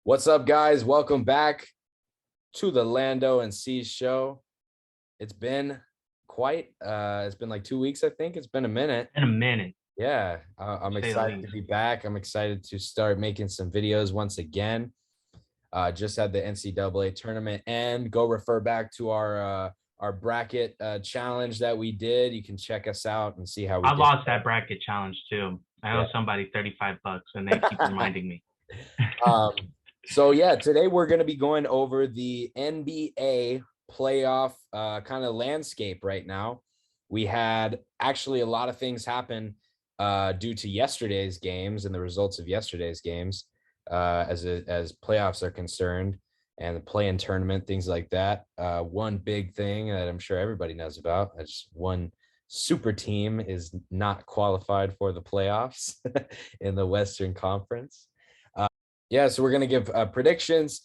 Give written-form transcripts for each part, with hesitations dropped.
What's up, guys? Welcome back to the Lando and Ces show. It's been it's been like 2 weeks, I think. It's been a minute. In a minute, Yeah, to I'm say the excited to least. be back. I'm excited to start making some videos once again. Just had the NCAA tournament and go refer back to our bracket challenge that we did. You can check us out and see how we I did. lost that bracket challenge too. I Yeah. owe somebody $35 and they keep reminding me. Um, so yeah, today we're going to be going over the NBA playoff kind of landscape right now. We had actually a lot of things happen due to yesterday's games and the results of yesterday's games as playoffs are concerned and the play-in tournament, things like that. One big thing that I'm sure everybody knows about is one super team is not qualified for the playoffs in the Western Conference. Yeah, so we're gonna give predictions,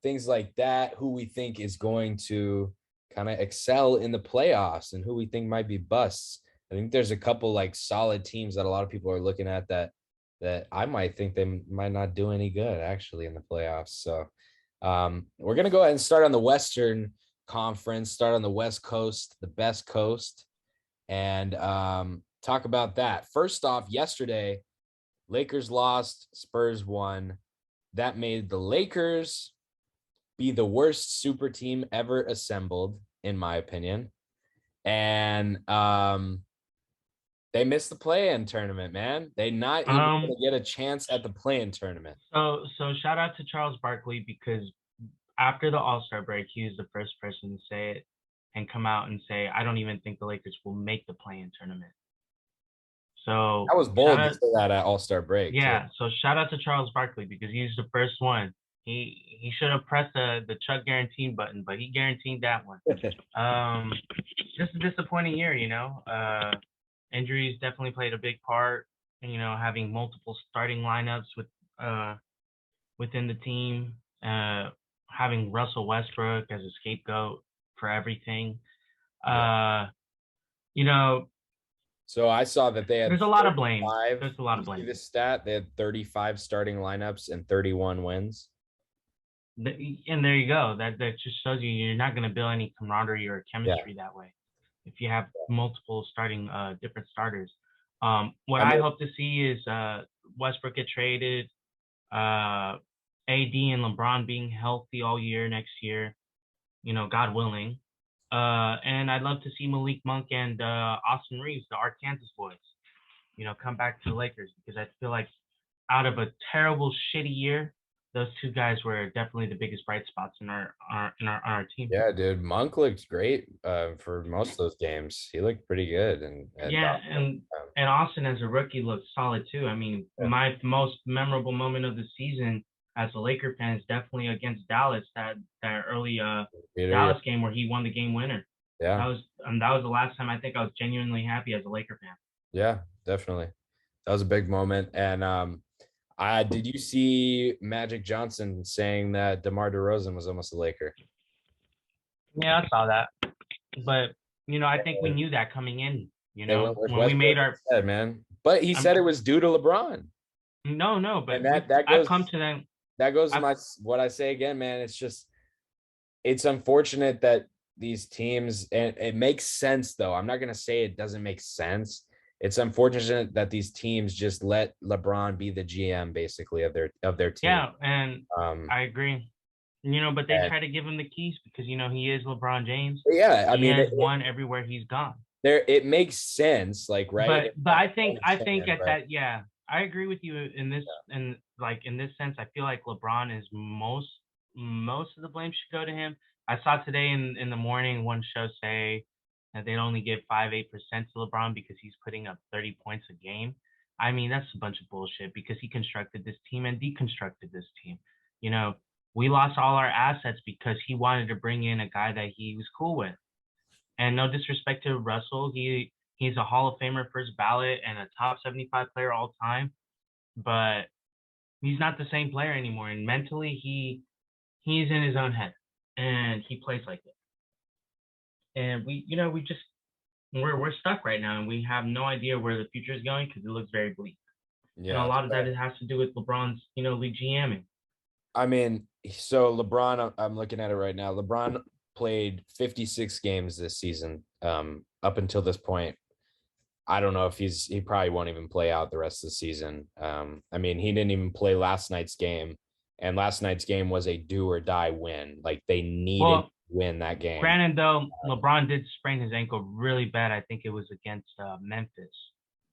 things like that, who we think is going to kind of excel in the playoffs and who we think might be busts. I think there's a couple like solid teams that a lot of people are looking at that I might think they might not do any good actually in the playoffs. So we're gonna go ahead and start on the Western Conference, start on the West Coast, the best coast, and talk about that. First off, yesterday Lakers lost, Spurs won. That made the Lakers be the worst super team ever assembled, in my opinion. And they missed the play-in tournament, man. They not even Um, gonna get a chance at the play-in tournament. so shout out to Charles Barkley because after the All-Star break, he was the first person to say it and come out and say, I don't even think the Lakers will make the play-in tournament. I So was shout bold to out, say that at All-Star break, too. yeah. So shout out to Charles Barkley because he's the first one. He should have pressed the Chuck guarantee button, but he guaranteed that one. Um, just a disappointing year, injuries definitely played a big part. Having multiple starting lineups uh within the team, having Russell Westbrook as a scapegoat for everything. Yeah. Uh, you know, So I saw that they had there's a lot of blame. 35. There's a lot You of see blame. this stat? They had 35 starting lineups and 31 wins. And there you go. That just shows you're not going to build any camaraderie or Yeah. chemistry that way if you have multiple starting different starters. What I I mean, hope to see is Westbrook get traded, AD and LeBron being healthy all year next year, God willing. And I'd love to see Malik Monk and Austin Reeves, the Arkansas boys, come back to the Lakers because I feel like out of a terrible, shitty year, those two guys were definitely the biggest bright spots in our team. yeah, dude, Monk looked great for most of those games. He looked pretty good and Yeah, and Austin as a rookie looked solid too. I mean, yeah. my most memorable moment of the season as a Laker fan is definitely against Dallas, that early Peter, yeah, Dallas game where he won the game winner. That yeah, was that was the last time I think I was genuinely happy as a Laker fan. yeah, definitely. That was a big moment. And I did you see Magic Johnson saying that DeMar DeRozan was almost a Laker? Yeah, I saw that, but I think we They knew that coming in. went with When we made Westbrook our, instead, man. But he I'm said it was due to LeBron, no, and but that I've come to them. goes to I've my what I say again, man. It's just it's unfortunate that these teams, and it makes sense though. I'm not gonna say it doesn't make sense. It's unfortunate that these teams just let LeBron be the GM basically of their team. Yeah, and Um, I agree. But they and try to give him the keys because he is LeBron James. yeah, I He mean, has won everywhere he's gone. it makes sense, like right. But I think at But that, yeah, I agree with you in this, and like in this sense, I feel like LeBron is most of the blame should go to him. I saw today in the morning one show say that they'd only give 8% to LeBron because he's putting up 30 points a game. I mean, that's a bunch of bullshit because he constructed this team and deconstructed this team. You know, we lost all our assets because he wanted to bring in a guy that he was cool with. And no disrespect to Russell, he's a Hall of Famer first ballot and a top 75 player all time, but he's not the same player anymore. And mentally, he's in his own head, and he plays like it. And we just we're stuck right now, and we have no idea where the future is going because it looks very bleak. And a yeah, lot of that has to do with LeBron's league GMing. I mean, so LeBron, I'm looking at it right now. LeBron played 56 games this season. Up until this point, I don't know if he probably won't even play out the rest of the season. I mean, he didn't even play last night's game, and last night's game was a do or die win. Like they needed to Well, win that game. granted though, LeBron did sprain his ankle really bad. I think it was against Memphis.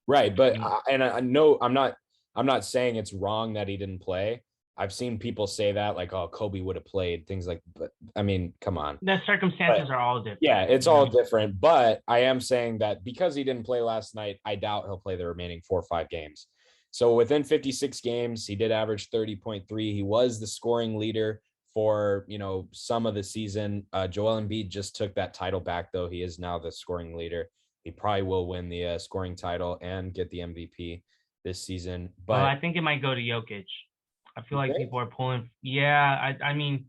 Right, but He- I know I'm not saying it's wrong that he didn't play. I've seen people say that like, oh, Kobe would have played things like, but I mean, come on. the But circumstances are all different, yeah, it's you all know. different. But I am saying that because he didn't play last night, I doubt he'll play the remaining 4 or 5 games. So within 56 games, he did average 30.3. He was the scoring leader for some of the season. Joel Embiid just took that title back, though. He is now the scoring leader. He probably will win the scoring title and get the MVP this season. But I think it might go to Jokic. I feel you like think? people are pulling. Yeah, I mean,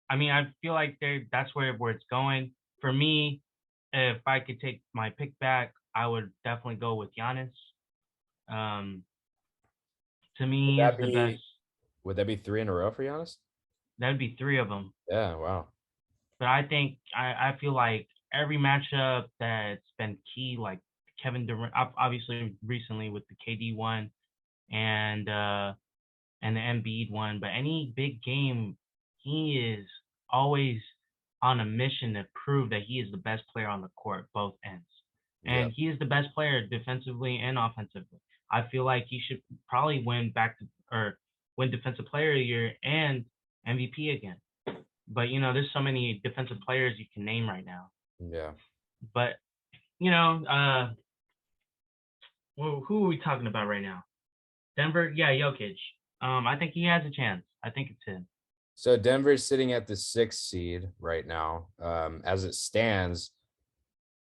I feel like that's where it's going. For me, if I could take my pick back, I would definitely go with Giannis. Um, to Would me, that is the best. be would that be 3 in a row for Giannis? That'd be three of them. Yeah, wow. But I think I feel like every matchup that's been key, like Kevin Durant, obviously recently with the KD one and and the Embiid one, but any big game, he is always on a mission to prove that he is the best player on the court, both ends. Yeah. And he is the best player defensively and offensively. I feel like he should probably win defensive player of the year and MVP again. But there's so many defensive players you can name right now. Yeah. But you know, who are we talking about right now? Denver, yeah, Jokic. I think he has a chance. I think it's him. So Denver's sitting at the 6th seed right now. As it stands,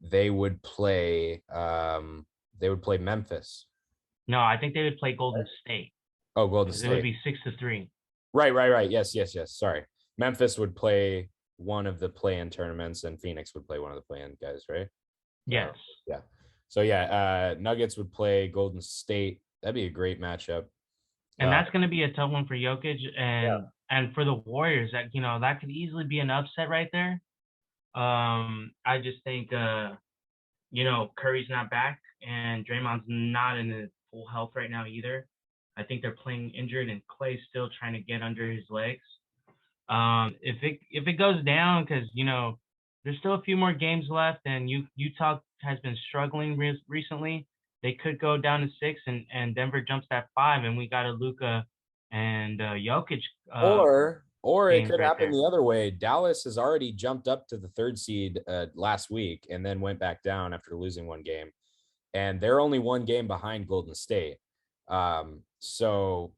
they would play Memphis. No, I think they would play Golden State Oh, Golden because it would State. be 6-3. Right. Yes. Sorry. Memphis would play one of the play-in tournaments, and Phoenix would play one of the play-in guys, right? Yes, Yeah. So yeah, Nuggets would play Golden State. That'd be a great matchup. and Uh, that's going to be a tough one for Jokic yeah. and for the Warriors. That could easily be an upset right there. I just think Curry's not back and Draymond's not in the full health right now either. I think they're playing injured and Clay's still trying to get under his legs. If it goes down, because there's still a few more games left, and Utah has been struggling recently. They could go down to 6, and Denver jumps at 5, and we got a Luka and Jokic Or it games could right happen there. the other way. Dallas has already jumped up to the 3rd seed last week and then went back down after losing one game. And they're only one game behind Golden State. So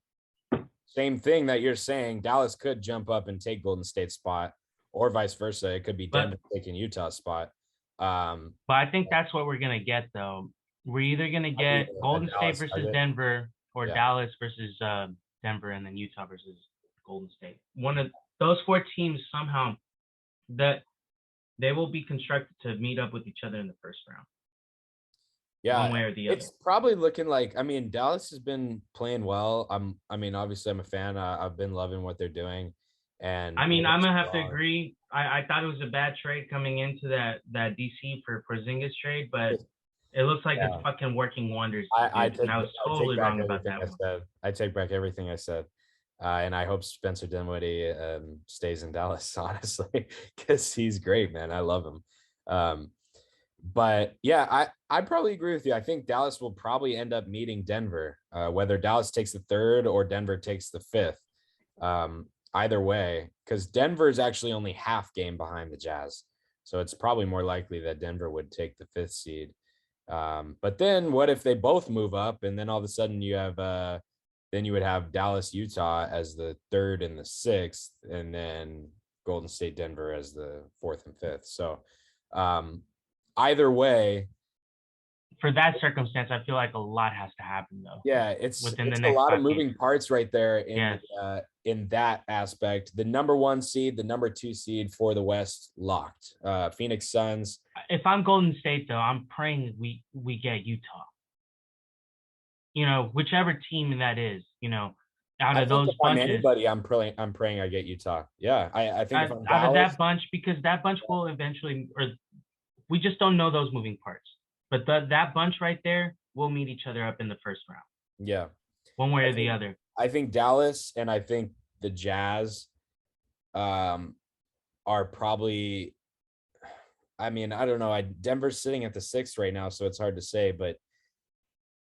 same thing that you're saying, Dallas could jump up and take Golden State's spot, or vice versa. It could be But Denver taking Utah's spot. Um, but I think that's what we're gonna get though. We're either gonna Might be get a Golden State Dallas versus target. Denver or Yeah. Dallas versus Denver, and then Utah versus Golden State. One of those four teams somehow that they will be constructed to meet up with each other in the first round, Yeah, one way or the other. it's probably looking like, I mean, Dallas has been playing well. I mean, obviously I'm a fan. I've been loving what they're doing, and I they mean, look I'm gonna have to strong. agree. I thought it was a bad trade coming into that DC for Porzingis trade, but it looks like it's Yeah. fucking working wonders, I dude. And take I was I take totally back wrong about everything that I one. said. I take back everything I said. And I hope Spencer Dinwiddie stays in Dallas, honestly, because he's great, man. I love him. But yeah, I probably agree with you. I think Dallas will probably end up meeting Denver, whether Dallas takes the 3rd or Denver takes the 5th. Either way, because Denver is actually only half game behind the Jazz, so it's probably more likely that Denver would take the 5th seed. But then what if they both move up, and then all of a sudden then you would have Dallas, Utah as the 3rd and the 6th, and then Golden State, Denver as the 4th and 5th. So either way, For that circumstance, I feel like a lot has to happen though yeah, it's within the it's a next lot of 5 games. moving parts right there Yes. in that aspect. The number 1 seed, the number 2 seed for the West locked. Phoenix Suns. If I'm Golden State though, I'm praying we get Utah. Whichever team that is. out I of think those if I'm bunches. anybody, I'm praying I get Utah. Yeah, I think if I'm Out of Dallas, that bunch, because that bunch will eventually, or we just don't know those moving parts. But that bunch right there will meet each other up in the first round, yeah, one way I or the think other. I think Dallas and I think the Jazz um are probably. I mean, I don't know. Denver's sitting at the sixth right now, so it's hard to say, but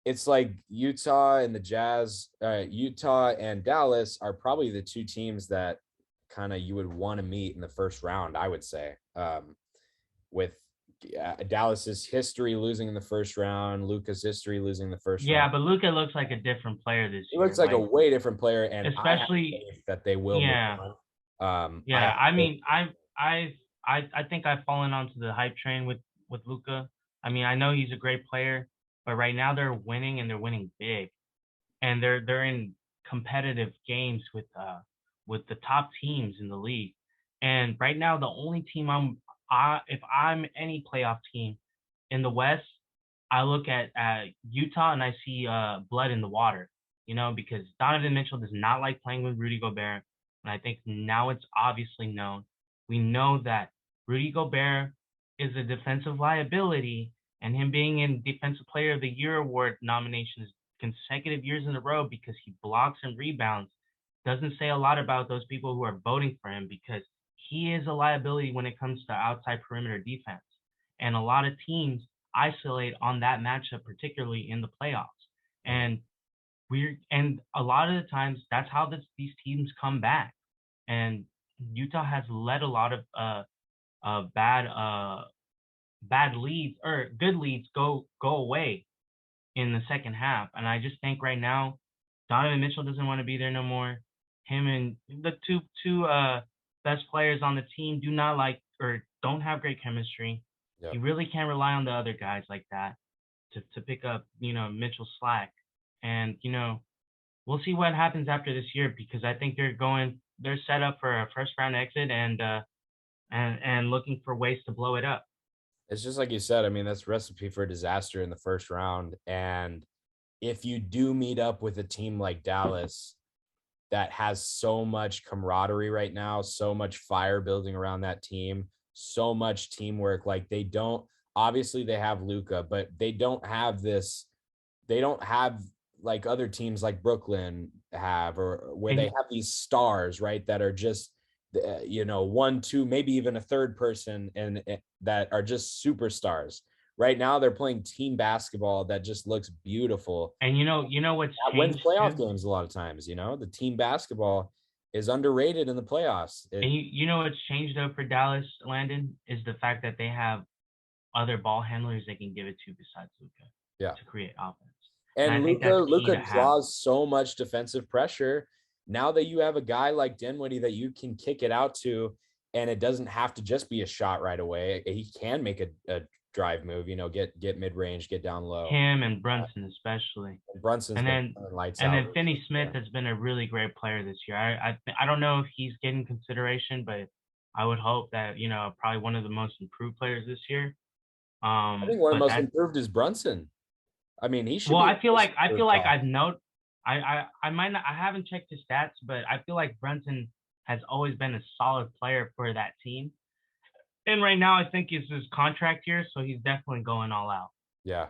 it's like Utah and the Jazz, Utah and Dallas are probably the two teams that kind of you would want to meet in the first round, I would say. With Dallas's history losing in the first round, Luka's history losing the first round. Yeah, but Luka looks like a different player this He year. looks like a Like, way different player, and I have especially, faith that they will move yeah, on. I yeah. have I faith. mean, I think I've fallen onto the hype train with Luka. I mean, I know he's a great player, but right now they're winning and they're winning big, and they're in competitive games with the top teams in the league. And right now, the only team if I'm any playoff team in the West, I look at Utah and I see blood in the water, because Donovan Mitchell does not like playing with Rudy Gobert, and I think now it's obviously known. We know that Rudy Gobert is a defensive liability, and him being in Defensive Player of the Year award nominations consecutive years in a row because he blocks and rebounds doesn't say a lot about those people who are voting for him, because he is a liability when it comes to outside perimeter defense. And a lot of teams isolate on that matchup, particularly in the playoffs. And and a lot of the times that's how these teams come back. And Utah has let a lot of bad leads or good leads go away in the second half. And I just think right now, Donovan Mitchell doesn't want to be there no more. Him and the two best players on the team do not like or don't have great chemistry. Yeah. You really can't rely on the other guys like that to pick up, Mitchell's slack. And, we'll see what happens after this year, because I think they're set up for a first round exit and looking for ways to blow it up. It's just like you said. I mean, that's recipe for disaster in the first round. And if you do meet up with a team like Dallas that has so much camaraderie right now, so much fire building around that team, so much teamwork, like they don't obviously they have Luka, but they don't have like other teams like Brooklyn have, or where they And have these stars, right? That are just, one, two, maybe even a third person, and that are just superstars. Right now, they're playing team basketball that just looks beautiful. and you know what's That wins changed playoff too? games a lot of times. The team basketball is underrated in the playoffs. And you know what's changed though for Dallas, Landon, is the fact that they have other ball handlers they can give it to besides Luka Yeah. to create offense. And I And think Luka that's key Luka to have. draws so much defensive pressure. Now that you have a guy like Dinwiddie that you can kick it out to, and it doesn't have to just be a shot right away. He can make a drive move, get mid range, get down low. Him and Brunson especially. And Brunson's And been then lights and out. then Finney Smith Yeah. has been a really great player this year. I don't know if he's getting consideration, but I would hope that, probably one of the most improved players this year. I think one of the But most that improved is Brunson. I mean, he should well, be I feel like top. I might not I haven't checked his stats, but I feel like Brunson has always been a solid player for that team. And right now I think it's his contract year, so he's definitely going all out. Yeah.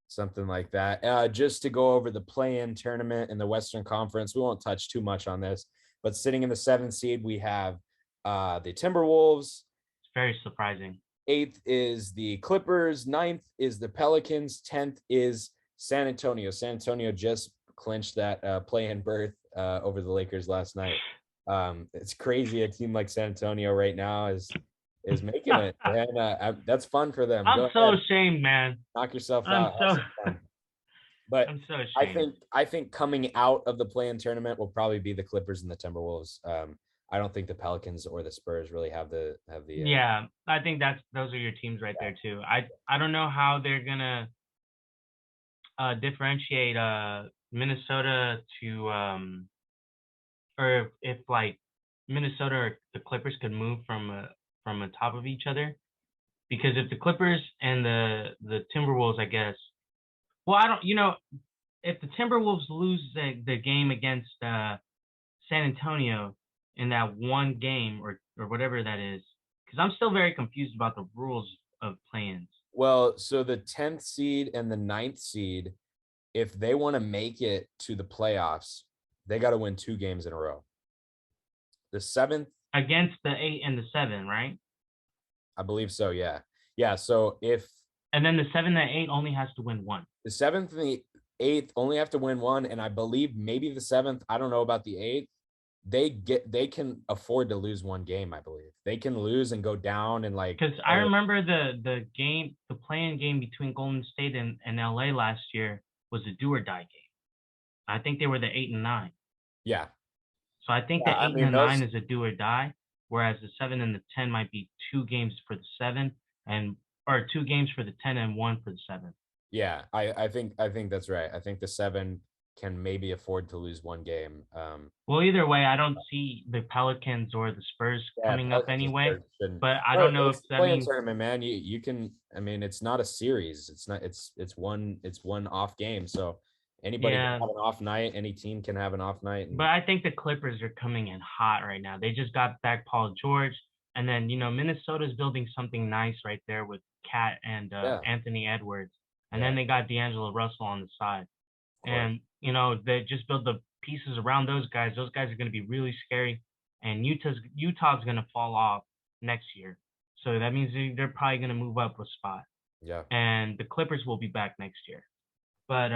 Something like that. Just to go over the play-in tournament in the Western Conference, we won't touch too much on this, but sitting in the 7th seed, we have the Timberwolves. It's very surprising. 8th is the Clippers. 9th is the Pelicans. 10th is San Antonio. San Antonio just clinched that play-in berth over the Lakers last night. It's crazy. A team like San Antonio right now is making it, and that's fun for them. I'm Go so ahead, ashamed, man. knock yourself I'm out, have so some fun. But I'm so I ashamed. think I think coming out of the play-in tournament will probably be the Clippers and the Timberwolves. I don't think the Pelicans or the Spurs really have the Yeah, I think those are your teams right there too. I don't know how they're gonna differentiate Minnesota to or if like Minnesota or the Clippers could move from the top of each other, because if the Clippers and the Timberwolves, I guess, well, I don't, if the Timberwolves lose the game against San Antonio in that one game or whatever that is, because I'm still very confused about the rules of play-ins. Well, so the 10th seed and the ninth seed, if they want to make it to the playoffs, they got to win 2 games in a row. The 7th, Against the 8 and the 7, right? I believe so, yeah. Yeah, so if And then the 7 and the 8 only has to win one. the 7th and the 8th only have to win one, and I believe maybe the 7th, I don't know about the 8th, they can afford to lose one game, I believe. They can lose and go down and like Because I remember the playing game between Golden State and LA last year was a do or die game. I think they were the 8 and 9. yeah. So I think Yeah, the I 8 and mean the 9 those is a do or die, whereas the 7 and the 10 might be 2 games for the 7 and or 2 games for the 10 and 1 for the 7. yeah, I think that's right. I think the 7 can maybe afford to lose one game. Well, either way, I don't see the Pelicans or the Spurs Yeah, coming up Pelicans and anyway. Spurs shouldn't. But I No, don't know if it's the that play-in means tournament, man. You can. I mean, it's not a series. It's not. It's one off game. So anybody can yeah. have an off night. Any team can have an off night. But And I think the Clippers are coming in hot right now. They just got back Paul George, and then Minnesota's building something nice right there with Cat and yeah, Anthony Edwards, and yeah, then they got D'Angelo Russell on the side, of course. and they just build the pieces around those guys. Those guys are going to be really scary, and Utah's going to fall off next year, so that means they're probably going to move up a spot, Yeah, and the Clippers will be back next year. But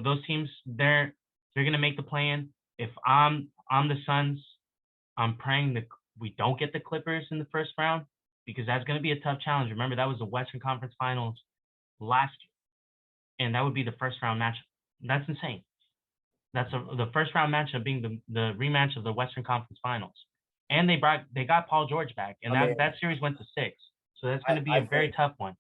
those teams they're gonna make the play-in. If I'm the Suns, I'm praying that we don't get the Clippers in the first round because that's gonna be a tough challenge. Remember that was the Western Conference Finals last year, and that would be the first round matchup. That's insane. That's the first round matchup being the rematch of the Western Conference Finals, and they got Paul George back, and I mean, that series went to 6. So that's I going to be I a very think, tough one.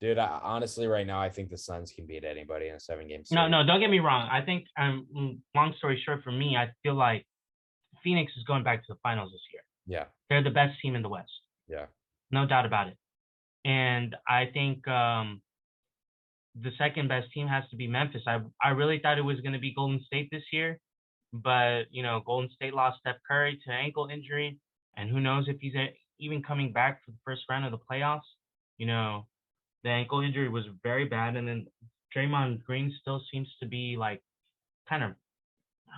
dude. Honestly, right now, I think the Suns can beat anybody in a 7 game No, series. no, don't get me wrong. I think, long story short, for me, I feel like Phoenix is going back to the finals this year. Yeah, They're the best team in the West, yeah, no doubt about it. And I think the second best team has to be Memphis. I really thought it was going to be Golden State this year, but Golden State lost Steph Curry to ankle injury, and who knows if he's even coming back for the first round of the playoffs. You know, the ankle injury was very bad, and then Draymond Green still seems to be like kind of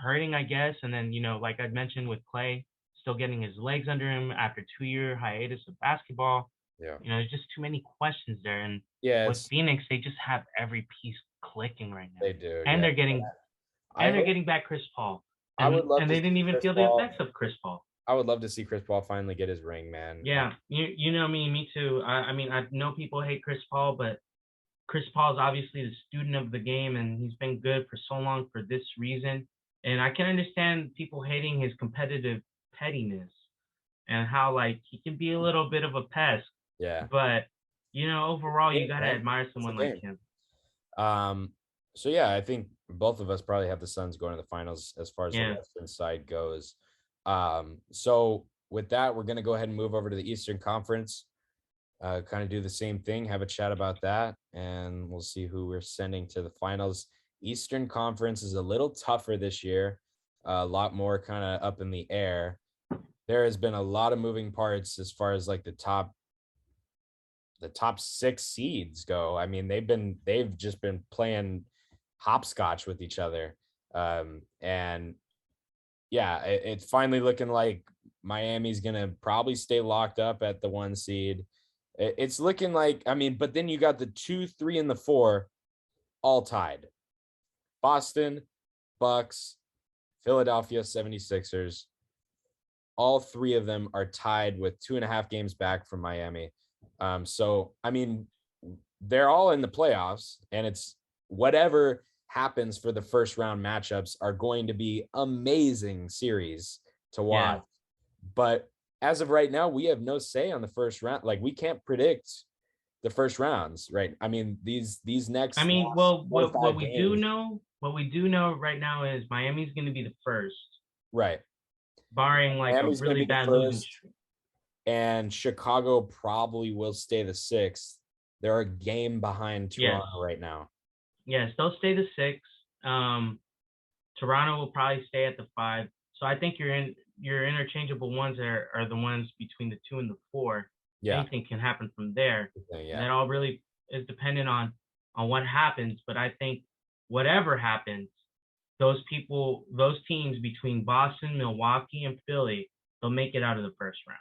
hurting, I guess. And then, like I mentioned with Clay, still getting his legs under him after 2-year hiatus of basketball. yeah, There's just too many questions there. And yeah. with It's Phoenix, they just have every piece clicking right now. they do. And Yeah, I they're hope. getting back Chris Paul. I would love And to they see didn't even Chris feel the Paul. effects of Chris Paul. I would love to see Chris Paul finally get his ring, man. Yeah, you know me too. I mean, I know people hate Chris Paul, but Chris Paul is obviously the student of the game, and he's been good for so long for this reason. And I can understand people hating his competitive pettiness and how like he can be a little bit of a pest. Yeah, But overall, you game, gotta man. admire It's a someone like game. him. So yeah, I think both of us probably have the Suns going to the finals as far as the Yeah, Western side goes. So with that, we're gonna go ahead and move over to the Eastern Conference. Kind of do the same thing, have a chat about that, and we'll see who we're sending to the finals. Eastern Conference is a little tougher this year, a lot more kind of up in the air. There has been a lot of moving parts as far as like the top 6 seeds go. I mean, they've just been playing hopscotch with each other. And yeah, it's finally looking like Miami's gonna probably stay locked up at the 1 seed. It's looking like, I mean, but then you got the 2, 3, and the 4 all tied. Boston, Bucks, Philadelphia 76ers. All 3 of them are tied with 2.5 games back from Miami. So I mean, they're all in the playoffs, and it's whatever happens for the first round matchups are going to be amazing series to yeah. watch. But as of right now, we have no say on the first round. Like, we can't predict the first rounds, right? I mean, these I next mean, last well, four or five games, what we do know right now is Miami's going to be the first, right? barring like a Miami's going to really be the bad losing first, streak. and Chicago probably will stay the 6th. They're a game behind Yes. Toronto right now. Yes, they'll stay the 6. Toronto will probably stay at the 5. So I think your interchangeable ones are the ones between the 2 and the 4. Yeah. Anything can happen from there. Yeah. That all really is dependent on what happens. But I think whatever happens, those teams between Boston, Milwaukee, and Philly, they'll make it out of the first round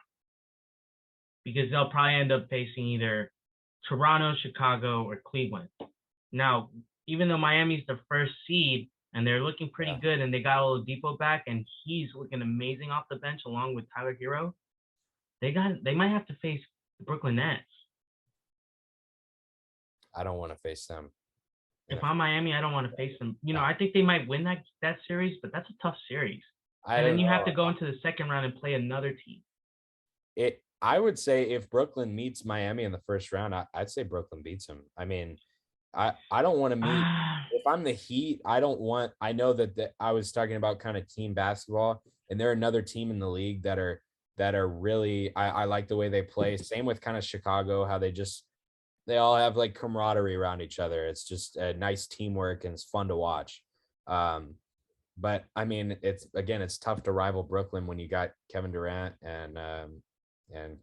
because they'll probably end up facing either Toronto, Chicago, or Cleveland. Now, even though Miami's the first seed and they're looking pretty good and they got Oladipo back and he's looking amazing off the bench along with Tyler Hero, they might have to face the Brooklyn Nets. I don't want to face them. If I'm Miami, I don't want to face them. I think they might win that series, but that's a tough series. And then you have to go into the second round and play another team. I would say if Brooklyn meets Miami in the first round, I'd say Brooklyn beats them. I mean, I don't want to meet. If I'm the Heat, I know that I was talking about kind of team basketball, and they're another team in the league that are really. I like the way they play. Same with kind of Chicago, how they all have like camaraderie around each other. It's just a nice teamwork and it's fun to watch. But I mean, it's tough to rival Brooklyn when you got Kevin Durant and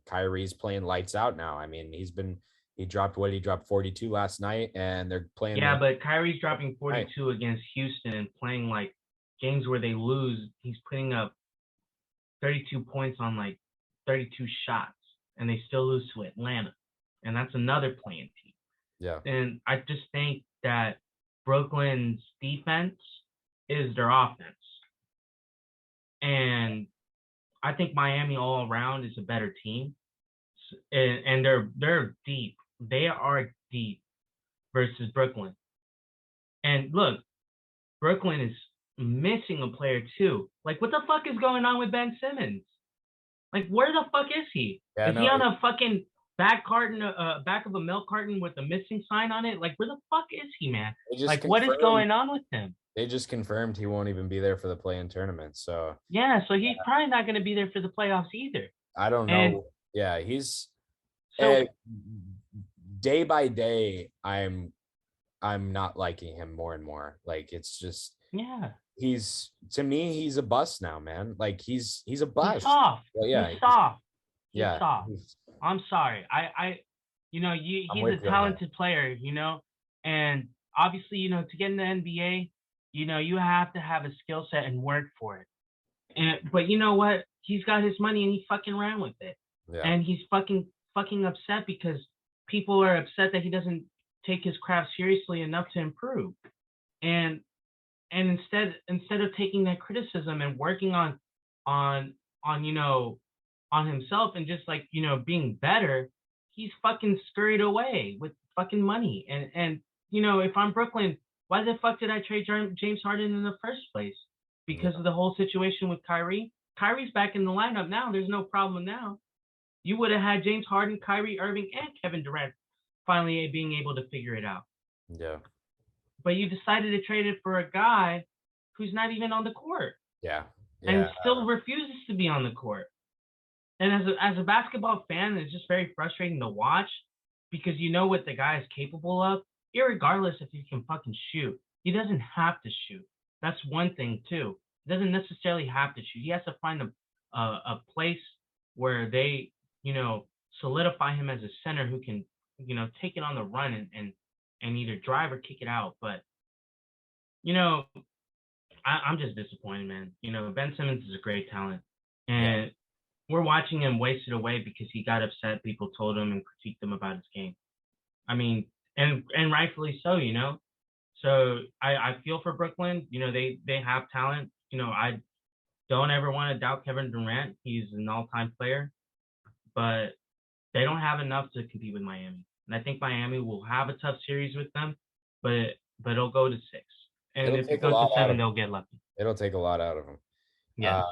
Kyrie's playing lights out now. I mean, he dropped 42 last night, and they're playing. Yeah, but Kyrie's dropping 42 against Houston and playing like games where they lose. He's putting up 32 points on like 32 shots, and they still lose to Atlanta, and that's another playing team. Yeah, and I just think that Brooklyn's defense is their offense, and I think Miami all around is a better team, and they're deep. They are deep versus Brooklyn. And look, Brooklyn is missing a player too. Like, what the fuck is going on with Ben Simmons? Like, where the fuck is he? Yeah, is he on a fucking back of a milk carton with a missing sign on it? Like, where the fuck is he, man? Like, what is going on with him? They just confirmed he won't even be there for the play-in tournament. So yeah, so he's probably not going to be there for the playoffs either. I don't know. He's day by day. I'm not liking him more and more. Like, it's just to me he's a bust now, man. Like he's a bust. He's soft. Well, yeah, he's soft. He's soft. I'm sorry. he's a talented player, and obviously, to get in the NBA, you have to have a skill set and work for it. But you know what? He's got his money and he fucking ran with it. Yeah. And he's fucking upset because people are upset that he doesn't take his craft seriously enough to improve. And instead of taking that criticism and working on himself and just like, being better, he's fucking scurried away with fucking money. And if I'm Brooklyn, why the fuck did I trade James Harden in the first place? Because of the whole situation with Kyrie. Kyrie's back in the lineup now. There's no problem now. You would have had James Harden, Kyrie Irving, and Kevin Durant finally being able to figure it out. Yeah. But you decided to trade it for a guy who's not even on the court. Yeah. And still refuses to be on the court. And as a basketball fan, it's just very frustrating to watch because you know what the guy is capable of, irregardless if he can fucking shoot. He doesn't have to shoot. That's one thing too. He doesn't necessarily have to shoot. He has to find a place where they, solidify him as a center who can, take it on the run and either drive or kick it out. But, I'm just disappointed, man. Ben Simmons is a great talent. And we're watching him waste it away because he got upset. People told him and critiqued him about his game. I mean, and rightfully so, So I feel for Brooklyn. They have talent. I don't ever want to doubt Kevin Durant. He's an all-time player. But they don't have enough to compete with Miami. And I think Miami will have a tough series with them, but it'll go to 6. And if it goes to 7, they'll get lucky. It'll take a lot out of them. Yeah.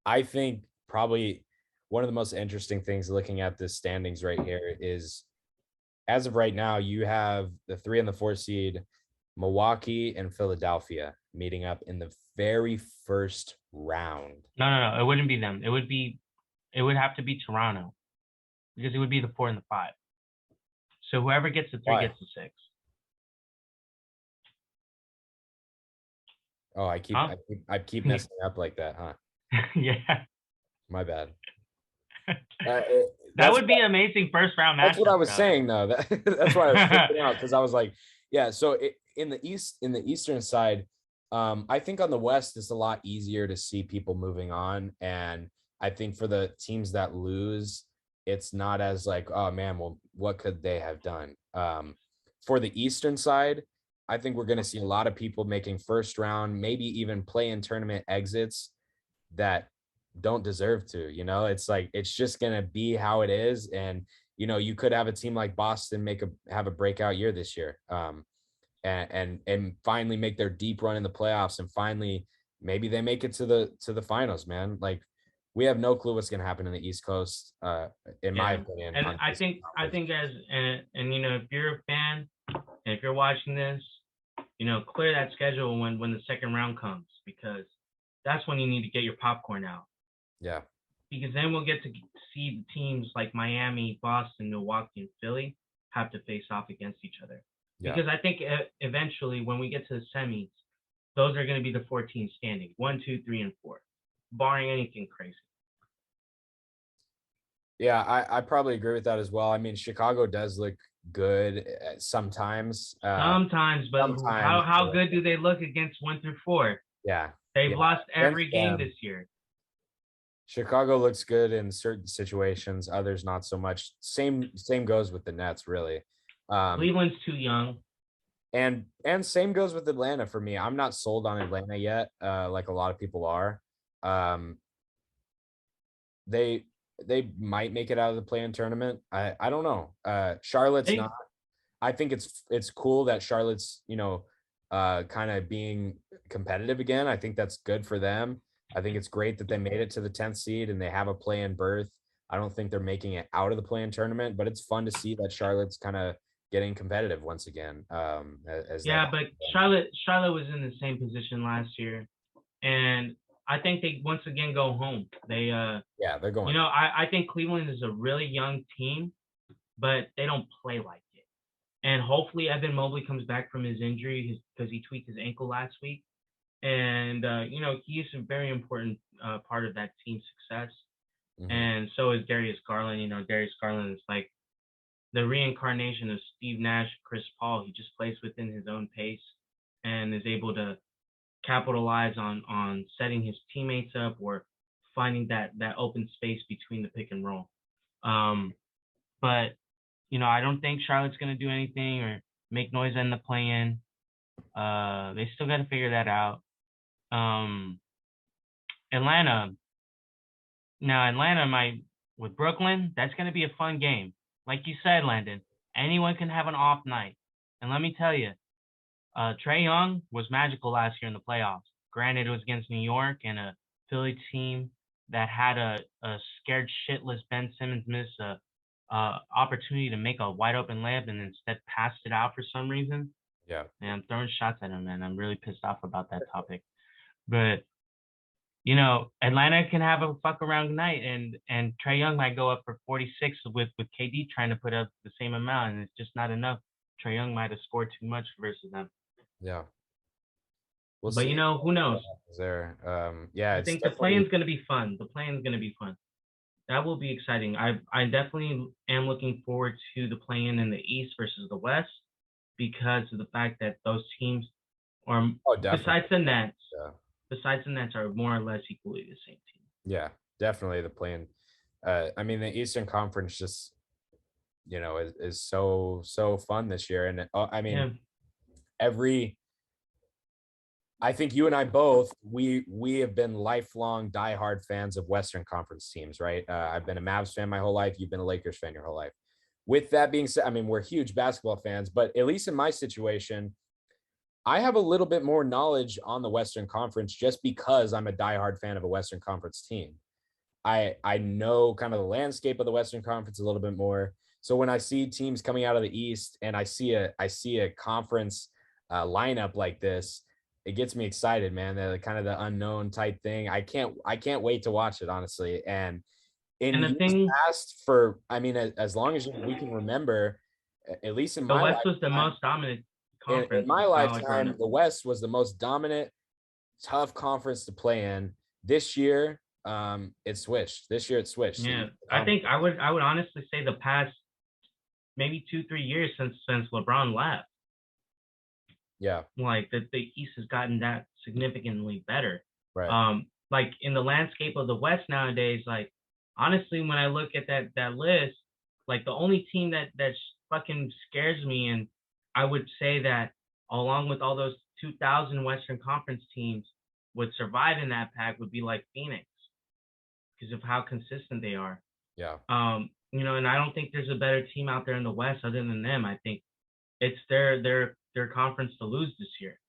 I think probably one of the most interesting things looking at the standings right here is, as of right now, you have the 3 and the 4 seed, Milwaukee and Philadelphia, meeting up in the very first round. No. It wouldn't be them. It would have to be Toronto because it would be the 4 and the 5. So whoever gets the 3 gets the 6. Oh, Huh? I keep messing up like that, huh? Yeah. My bad. That That's would be an amazing first round That's what I matchup, was bro. saying though. That's why I was freaking out because I was like, yeah. So in the eastern side, I think on the west it's a lot easier to see people moving on, and I think for the teams that lose, it's not as like, oh man, well, what could they have done? For the eastern side, I think we're going to see a lot of people making first round, maybe even play in tournament exits that don't deserve to. It's like it's just gonna be how it is. And you could have a team like Boston have a breakout year this year. And finally make their deep run in the playoffs and finally maybe they make it to the finals, man. Like we have no clue what's gonna happen in the East Coast, in my Yeah. opinion, And on the I Eastern think I Conference. think as and if you're a fan and if you're watching this, clear that schedule when the second round comes, because that's when you need to get your popcorn out. Yeah. Because then we'll get to see teams like Miami, Boston, Milwaukee, and Philly have to face off against each other. Yeah. Because I think eventually, when we get to the semis, those are going to be the 4 teams standing: 1, 2, 3, and 4, barring anything crazy. Yeah, I probably agree with that as well. I mean, Chicago does look good sometimes. Sometimes, but Sometimes, how good do they look against 1 through 4? yeah, They've yeah. lost Against every game them, this year. Chicago looks good in certain situations, others not so much. Same goes with the Nets, really. Um, Cleveland's too young. and same goes with Atlanta for me. I'm not sold on Atlanta yet, like a lot of people are. Um, they they might make it out of the play-in tournament. I don't know. Charlotte's They not. I think it's cool that Charlotte's, kind of being competitive again. I think that's good for them. I think it's great that they made it to the 10th seed and they have a play-in berth. I don't think they're making it out of the play-in tournament, but it's fun to see that Charlotte's kind of getting competitive once again, as they Yeah, have but been. Charlotte was in the same position last year, and I think they once again go home. They Yeah, they're going home. I think Cleveland is a really young team, but they don't play like it. And hopefully Evan Mobley comes back from his injury because he tweaked his ankle last week. And he is a very important part of that team's success. Hmm. And so is Darius Garland. Darius Garland is like the reincarnation of Steve Nash, Chris Paul. He just plays within his own pace and is able to capitalize on setting his teammates up or finding that open space between the pick and roll. But I don't think Charlotte's gonna do anything or make noise in the play-in. They still got to figure that out. Um, Atlanta. Now Atlanta might with Brooklyn. That's gonna be a fun game. Like you said, Landon. Anyone can have an off night, and let me tell you, Trae Young was magical last year in the playoffs. Granted, it was against New York and a Philly team that had a scared shitless Ben Simmons miss a opportunity to make a wide open layup and instead passed it out for some reason. Yeah. And I'm throwing shots at him, man. I'm really pissed off about that topic. But Atlanta can have a fuck around night, and Trae Young might go up for 46 with KD trying to put up the same amount, and it's just not enough. Trae Young might have scored too much versus them. Yeah. We'll But see who knows? what happens there. Yeah, I it's think the definitely. play-in's gonna be fun. The play-in's gonna be fun. That will be exciting. I definitely am looking forward to the play-in in the East versus the West because of the fact that those teams are Oh, definitely. besides the Nets, Yeah. are more or less equally the same team. Yeah, definitely the plan. I mean, the Eastern Conference just, is so fun this year, and I mean, Yeah. every. I think you and I both we have been lifelong diehard fans of Western Conference teams, right? I've been a Mavs fan my whole life. You've been a Lakers fan your whole life. With that being said, I mean, we're huge basketball fans, but at least in my situation, I have a little bit more knowledge on the Western Conference just because I'm a diehard fan of a Western Conference team. I know kind of the landscape of the Western Conference a little bit more. So when I see teams coming out of the East and I see a conference lineup like this, it gets me excited, man. The kind of the unknown type thing. I can't wait to watch it, honestly. And in And the years thing, past, for I mean, as long as we can remember, at least in the my West was the lifetime, most dominant in conference my while growing lifetime, up. the West was the most dominant. tough conference to play in. This year, it switched. This year it switched. Yeah, I think I would honestly say the past maybe 2-3 years since LeBron left, Yeah, like the East has gotten that significantly better. right. Like in the landscape of the West nowadays, like honestly, when I look at that list, like the only team that fucking scares me, and I would say that along with all those 2000 Western Conference teams would survive in that pack would be like Phoenix because of how consistent they are. Yeah. And I don't think there's a better team out there in the West other than them. I think it's their conference to lose this year.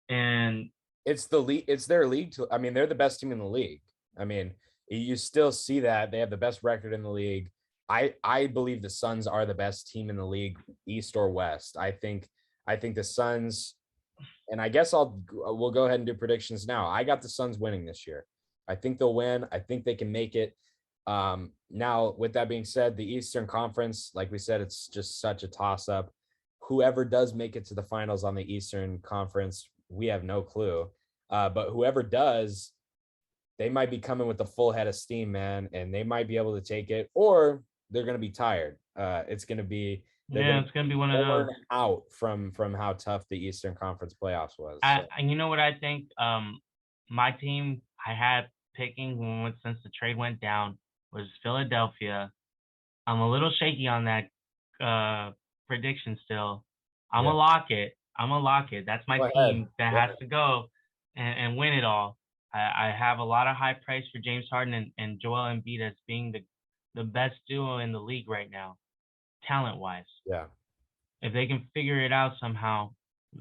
And It's the league. It's their league. I mean, they're the best team in the league. I mean, you still see that they have the best record in the league. I believe the Suns are the best team in the league, East or West. I think the Suns, and I guess we'll go ahead and do predictions now. I got the Suns winning this year. I think they'll win. I think they can make it. Now, with that being said, the Eastern Conference, like we said, it's just such a toss up. Whoever does make it to the finals on the Eastern Conference, we have no clue. But whoever does, they might be coming with a full head of steam, man, and they might be able to take it, or they're going to be tired. It's going to be it's gonna be one of those. out from how tough the Eastern Conference playoffs was. And you know what I think? My team I had picking since the trade went down was Philadelphia. I'm a little shaky on that prediction still. I'm gonna lock it. That's my team that has to go and win it all. I have a lot of high praise for James Harden and Joel Embiid as being the best duo in the league right now, talent-wise. Yeah. If they can figure it out somehow,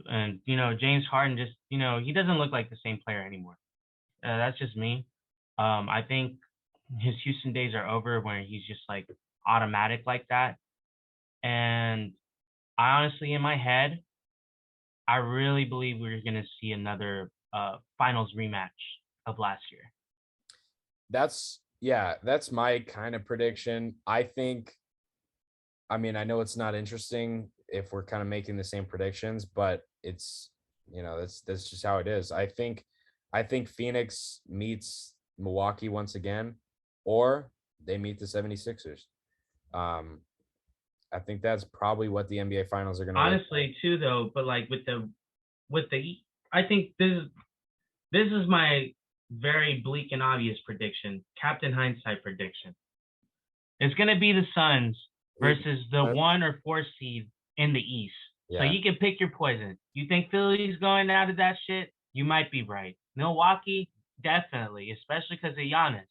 and James Harden just he doesn't look like the same player anymore. That's just me. I think his Houston days are over where he's just like automatic like that. And I honestly, in my head, I really believe we're going to see another finals rematch of last year. That's my kind of prediction. I mean, I know it's not interesting if we're kind of making the same predictions, but it's, that's just how it is. I think Phoenix meets Milwaukee once again, or they meet the 76ers. I think that's probably what the NBA finals are going to honestly too, though. But like with the I think this is my very bleak and obvious prediction, Captain Hindsight prediction. It's going to be the Suns versus the 1 or 4 seed in the East. Yeah. So you can pick your poison. You think Philly's going out of that shit? You might be right. Milwaukee, definitely, especially because of Giannis.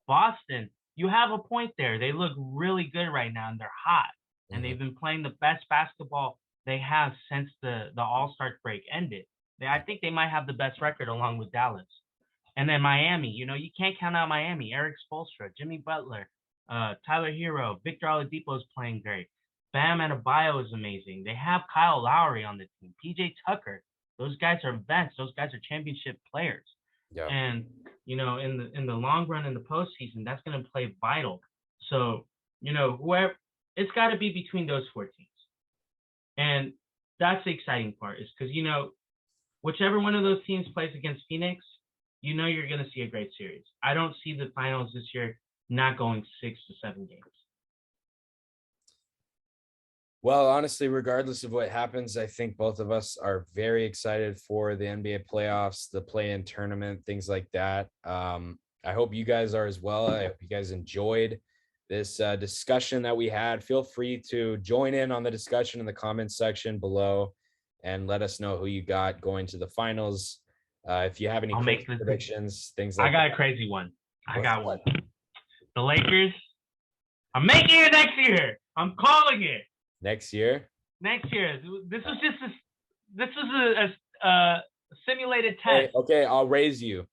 Boston, you have a point there. They look really good right now, and they're hot. Mm-hmm. And they've been playing the best basketball they have since the All-Star break ended. I think they might have the best record along with Dallas. And then Miami, you can't count out Miami. Eric Spoelstra, Jimmy Butler, Tyler Hero, Victor Oladipo is playing great. Bam Adebayo is amazing. They have Kyle Lowry on the team. PJ Tucker. Those guys are vets. Those guys are championship players. Yeah. And in the long run in the postseason, that's going to play vital. So whoever, it's got to be between those 4 teams. And that's the exciting part, is because whichever one of those teams plays against Phoenix, you're going to see a great series. I don't see the finals this year not going 6 to 7 games. Well, honestly, regardless of what happens, I think both of us are very excited for the NBA playoffs, the play-in tournament, things like that. I hope you guys are as well. I hope you guys enjoyed this discussion that we had. Feel free to join in on the discussion in the comments section below and let us know who you got going to the finals. If you have any predictions, things like that. I got a crazy one. I got one. The Lakers, I'm making it next year. I'm calling it. Next year? Next year. This was a simulated test. Okay, I'll raise you.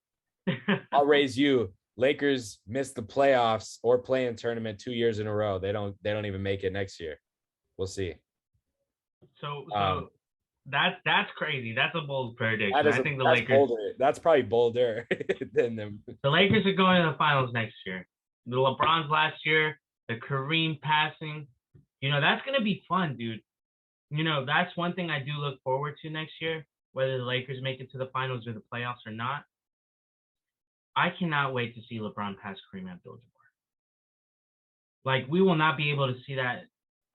Lakers missed the playoffs or play-in tournament 2 years in a row. They don't even make it next year. We'll see. So that's crazy. That's a bold prediction. I think the Lakers bolder. That's probably bolder than them. The Lakers are going to the finals next year. The LeBron's last year, the Kareem passing. That's going to be fun, dude. That's one thing I do look forward to next year, whether the Lakers make it to the finals or the playoffs or not. I cannot wait to see LeBron pass Kareem Abdul-Jabbar. Like, we will not be able to see that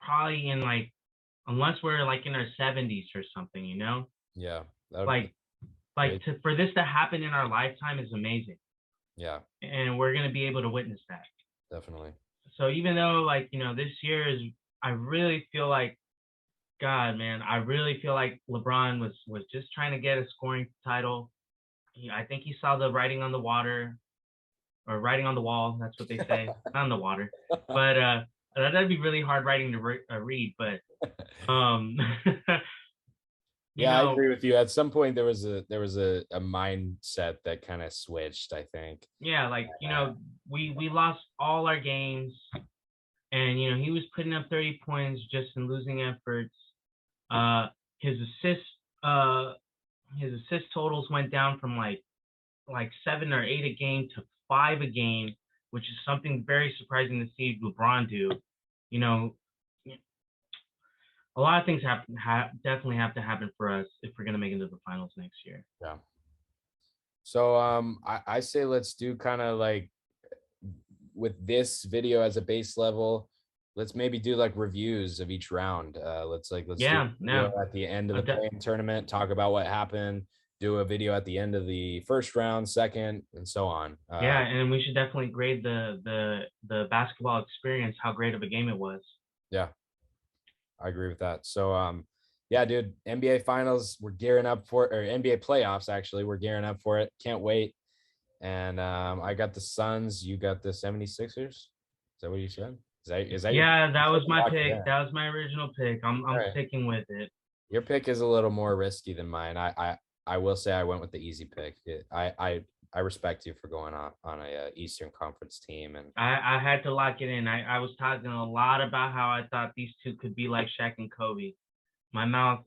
probably in like, unless we're like in our 70s or something, you know? Yeah. That would be Like, great. for this to happen in our lifetime is amazing. Yeah, And we're going to be able to witness that. definitely. So even though, like, you know, this year is, I really feel like, God, man, I really feel like LeBron was just trying to get a scoring title. I think he saw the writing on the water, or writing on the wall. That's what they say, not on the water. But that'd be really hard writing to read. But um, you Yeah, I know, agree with you. At some point, there was a mindset that kind of switched, I think. yeah, like, you know, we lost all our games, and you know he was putting up 30 points just in losing efforts. Uh, his assists uh his assist totals went down from like 7 or 8 a game to 5 a game, which is something very surprising to see LeBron do. You know, a lot of things definitely have to happen for us if we're gonna make it to the finals next year. Yeah. So I say let's do kind of like with this video as a base level, let's maybe do like reviews of each round. Let's do a Yeah, video yeah, at the end of uh, the de- playing tournament, talk about what happened, do a video at the end of the first round, second, and so on. yeah, and we should definitely grade the basketball experience, how great of a game it was. Yeah, I agree with that. So yeah, dude, NBA finals, we're gearing up for it, or NBA playoffs actually, we're gearing up for it. Can't wait. And I got the Suns, you got the 76ers. Is that what you said? Is that your pick? Yeah, You that said was you my locked it pick. in. That was my original pick. All I'm right. sticking with it. Your pick is a little more risky than mine. I will say I went with the easy pick. I respect you for going on a Eastern Conference team, and I had to lock it in. I was talking a lot about how I thought these two could be like Shaq and Kobe. My mouth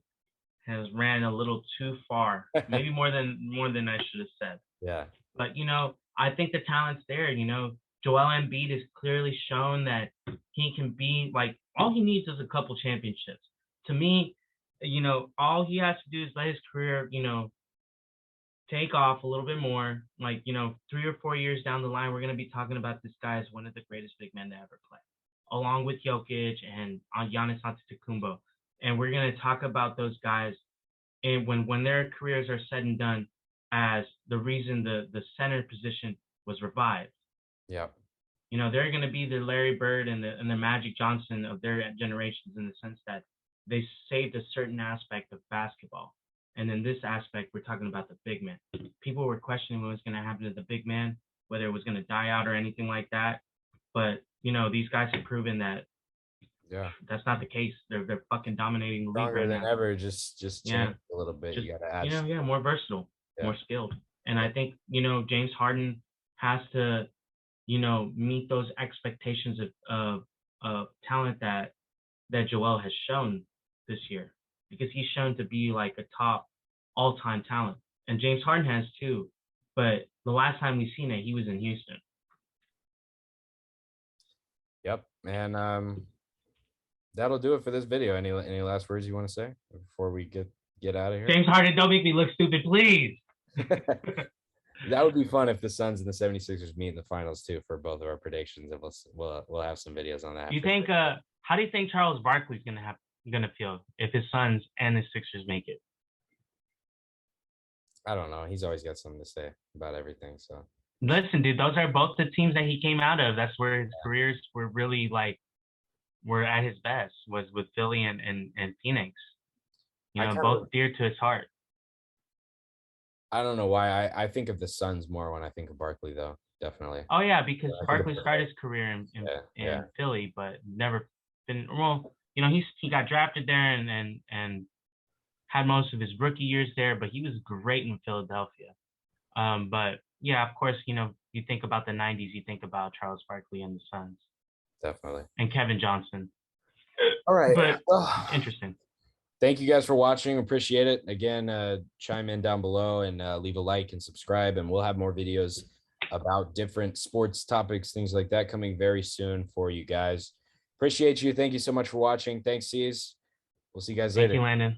has ran a little too far, maybe more than I should have said. yeah, But you know, I think the talent's there. You know, Joel Embiid has clearly shown that he can be like, all he needs is a couple championships. To me, you know, all he has to do is let his career, you know, take off a little bit more. Like, you know, 3 or 4 years down the line, we're going to be talking about this guy as one of the greatest big men to ever play, along with Jokic and Giannis Antetokounmpo. And we're going to talk about those guys, and when their careers are said and done, as the reason the center position was revived. yeah, You know, they're going to be the Larry Bird and the Magic Johnson of their generations, in the sense that they saved a certain aspect of basketball. And in this aspect, we're talking about the big man. People were questioning what was going to happen to the big man, whether it was going to die out or anything like that. But you know, these guys have proven that yeah. that's not the case. They're fucking dominating the league Stronger right than now. ever. Just Yeah, change a little bit. just, You got to add. you know, yeah, more versatile, Yeah, more skilled. And yeah, I think, you know, James Harden has to, you know, meet those expectations of talent that Joel has shown this year, because he's shown to be like a top all-time talent, and James Harden has too. But the last time we seen it, he was in Houston. yep. And that'll do it for this video. Any last words you want to say before we get out of here? James Harden, don't make me look stupid, please. That would be fun if the Suns and the 76ers meet in the finals too for both of our predictions. And we'll have some videos on that. You think? How do you think Charles Barkley's gonna feel if his Suns and his Sixers make it? I don't know. He's always got something to say about everything. So Listen, dude, those are both the teams that he came out of. That's where his careers were really like were at his best, was with Philly and Phoenix. You I know, kind of both dear to his heart. I don't know why I think of the Suns more when I think of Barkley though. Definitely. Oh yeah, because I think of Barkley started his career yeah, in yeah, Philly, but never been, well. You know, he got drafted there and had most of his rookie years there, but he was great in Philadelphia. But yeah, of course, you know, you think about the '90s, you think about Charles Barkley and the Suns definitely. and Kevin Johnson. All right. But Well, interesting. thank you guys for watching. Appreciate it. Again, chime in down below and leave a like and subscribe, and we'll have more videos about different sports topics, things like that, coming very soon for you guys. Appreciate you. Thank you so much for watching. Thanks, Ces. We'll see you guys Thank later. you, Landon.